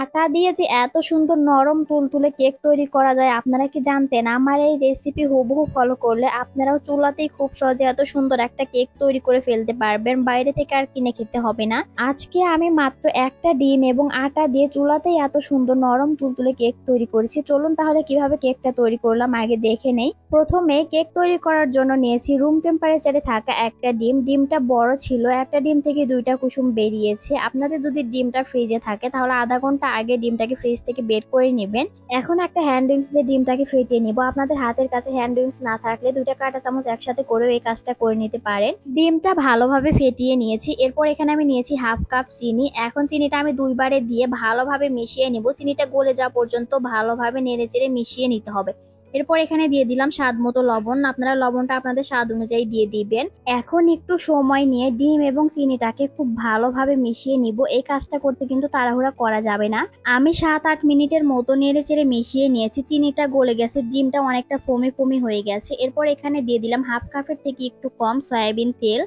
আটা দিয়ে যে এত সুন্দর নরম তুলতুলে কেক তৈরি করা যায় আপনারা কি জানতেন? আমার এই রেসিপি হুবহু ফলো করলে আপনারাও চুলাতেই খুব সহজে এত সুন্দর একটা কেক তৈরি করে ফেলতে পারবেন, বাইরে থেকে আর কিনে খেতে হবে না। আজকে আমি মাত্র একটা ডিম এবং আটা দিয়ে চুলাতেই এত সুন্দর নরম তুলতুলে কেক তৈরি করেছি। চলুন তাহলে কিভাবে কেকটা তৈরি করলাম আগে দেখে নেই। প্রথমে কেক তৈরি করার জন্য নিয়েছি রুম টেম্পারেচারে থাকা একটা ডিম। ডিমটা বড় ছিল, একটা ডিম থেকে দুইটা কুসুম বেরিয়েছে। আপনাদের যদি ডিমটা ফ্রিজে থাকে তাহলে আধা ঘন্টা আগে ডিমটাকে ফ্রিজ থেকে বের করে নেবেন। এখন একটা হ্যান্ড উইক্স দিয়ে ডিমটাকে ফেটিয়ে নিব। আপনাদের হাতের কাছে হ্যান্ড উইক্স না থাকলে দুইটা কাঁটা চামচ একসাথে করেও এই কাজটা করে নিতে পারেন। ডিমটা ভালোভাবে ফেটিয়ে নিয়েছি। এরপর এখানে আমি নিয়েছি হাফ কাপ চিনি। এখন চিনিটা আমি দুইবারে দিয়ে ভালোভাবে মিশিয়ে নিব। চিনিটা গলে যাওয়া পর্যন্ত ভালোভাবে নেড়েচেড়ে মিশিয়ে নিতে হবে। এরপর এখানে দিয়ে দিলাম স্বাদ মতো লবণ। আপনারা লবণটা আপনাদের স্বাদ অনুযায়ী দিয়ে দিবেন। এখন একটু সময় নিয়ে ডিম এবং চিনিটাকে খুব ভালোভাবে মিশিয়ে নিব। এই কাজটা করতে কিন্তু তাড়াহুড়া করা যাবে না। আমি 7-8 মিনিটের মতো নেড়েচেড়ে মিশিয়ে নিয়েছি। চিনিটা গলে গেছে, ডিমটা অনেকটা ফোমি ফোমি হয়ে গেছে। এরপর এখানে দিয়ে দিলাম হাফ কাপের থেকে একটু কম সয়াবিন তেল।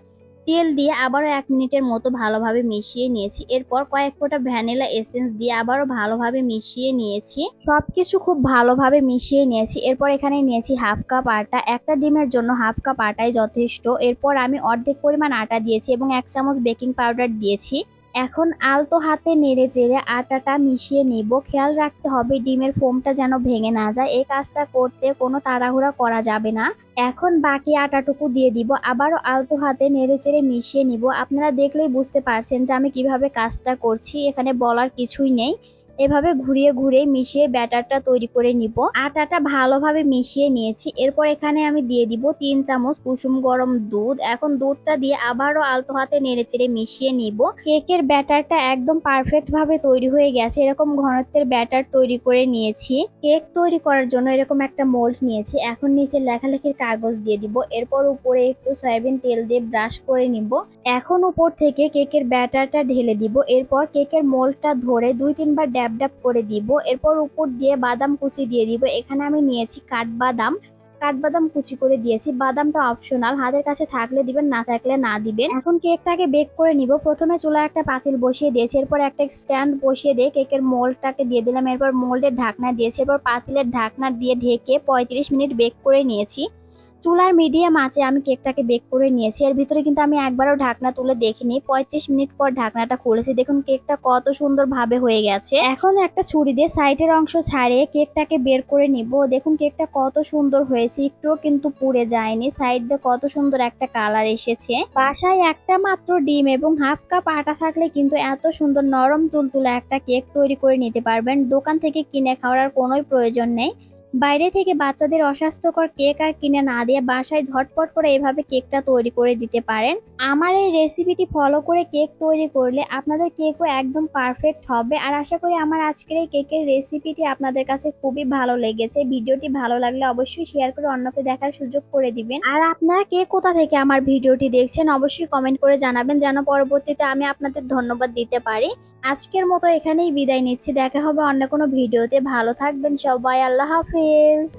তেল দিয়ে আবারও 1 মিনিটের মতো ভালোভাবে মিশিয়ে নিয়েছি। এরপর কয়েক ফোঁটা ভ্যানিলা এসেন্স দিয়ে আবারও ভালোভাবে মিশিয়ে নিয়েছি। সবকিছু খুব ভালোভাবে মিশিয়ে নিয়েছি। এরপর এখানে নিয়েছি হাফ কাপ আটা। একটা ডিমের জন্য হাফ কাপ আটাই যথেষ্ট। এরপর আমি অর্ধেক পরিমাণ আটা দিয়েছি এবং 1 চামচ বেকিং পাউডার দিয়েছি। এখন আলতো হাতে নেড়ে চেড়ে আটাটা মিশিয়ে নিব। খেয়াল রাখতে হবে ডিমের ফোমটা যেন ভেঙে না যায়। এই কাজটা করতে কোনো তাড়াহুড়া করা যাবে না। এখন বাকি আটাটুকু দিয়ে দিব। আবারও আলতো হাতে নেড়েচেড়ে মিশিয়ে নিব। আপনারা দেখলেই বুঝতে পারছেন যে আমি কিভাবে কাজটা করছি, এখানে বলার কিছুই নেই। এভাবে ঘুরিয়ে ঘুরিয়ে মিশিয়ে ব্যাটারটা তৈরি করে নিব। আটাটা ভালোভাবে মিশিয়ে নিয়েছি। এরপর এখানে আমি দিয়ে দিব 3 চামচ কুসুম গরম দুধ। এখন দুধটা দিয়ে আবারও আলতো হাতে নেড়েচেড়ে মিশিয়ে নিব। কেকের ব্যাটারটা একদম পারফেক্ট ভাবে তৈরি হয়ে গেছে। এরকম ঘনত্বের ব্যাটার তৈরি করে নিয়েছি। কেক তৈরি করার জন্য এরকম একটা মোল্ড নিয়েছি। এখন নিচে লেখালেখির কাগজ দিয়ে দিব। এরপর উপরে একটু সয়াবিন তেল দিয়ে ব্রাশ করে নিব। এখন উপর থেকে কেকের ব্যাটারটা ঢেলে দিব। এরপর কেকের মোল্ডটা ধরে 2-3 বার ড্যাব ড্যাব করে দিব। এরপর উপর দিয়ে বাদাম কুচি দিয়ে দিব। এখানে আমি নিয়েছি কাঠবাদাম। কাঠবাদাম কুচি করে দিয়েছি। বাদামটা অপশনাল, হাতের কাছে থাকলে দিবেন, না থাকলে না দিবেন। এখন কেকটাকে বেক করে নিব। প্রথমে চুলায় একটা পাতিল বসিয়ে দিয়েছি। এরপর একটা স্ট্যান্ড বসিয়ে দিয়ে কেকের মোল্ডটাকে দিয়ে দিলাম। এরপর মোল্ডের ঢাকনা দিয়েছি। এরপর পাতিলের ঢাকনা দিয়ে ঢেকে 35 মিনিট বেক করে নিয়েছি। চুলার মিডিয়াম আঁচে আমি কেকটাকে বেক করে নিয়েছি। এর ভিতরে কিন্তু আমি একবারও ঢাকনা তুলে দেখিনি। 35 মিনিট পর ঢাকনাটা খুলেছি। দেখুন কেকটা কত সুন্দর ভাবে হয়ে গেছে। এখন একটা ছুরি দিয়ে সাইডের অংশ ছাড়িয়ে কেকটাকে বের করে নিব। দেখুন কেকটা কত সুন্দর হয়েছে, একটুও কিন্তু পুড়ে যায়নি। সাইড দিয়ে কত সুন্দর একটা কালার এসেছে। বাসায় একটা মাত্র ডিম এবং হাফ কাপ আটা থাকলে কিন্তু এত সুন্দর নরম তুলতুলে একটা কেক তৈরি করে নিতে পারবেন। দোকান থেকে কিনে খাওয়ার কোনোই প্রয়োজন নেই। বাইরে থেকে বাচ্চাদের অস্বাস্থ্যকর কেক আর কিনে না দিয়ে বাসায় ঝটপট করে এভাবে কেকটা তৈরি করে দিতে পারেন। আমার এই রেসিপিটি ফলো করে কেক তৈরি করলে আপনাদের কেকও একদম পারফেক্ট হবে। আর আশা করি আমার আজকের এই কেকের রেসিপিটি আপনাদের কাছে খুবই ভালো লেগেছে। ভিডিওটি ভালো লাগলে অবশ্যই শেয়ার করে অন্যকে দেখার সুযোগ করে দিবেন। আর আপনারা কে কোথা থেকে আমার ভিডিওটি দেখছেন অবশ্যই কমেন্ট করে জানাবেন, যেন পরবর্তীতে আমি আপনাদের ধন্যবাদ দিতে পারি। আজকের মতো এখানেই বিদায় নিচ্ছি। দেখা হবে অন্য কোনো ভিডিওতে। ভালো থাকবেন সবাই। আল্লাহ হাফেজ।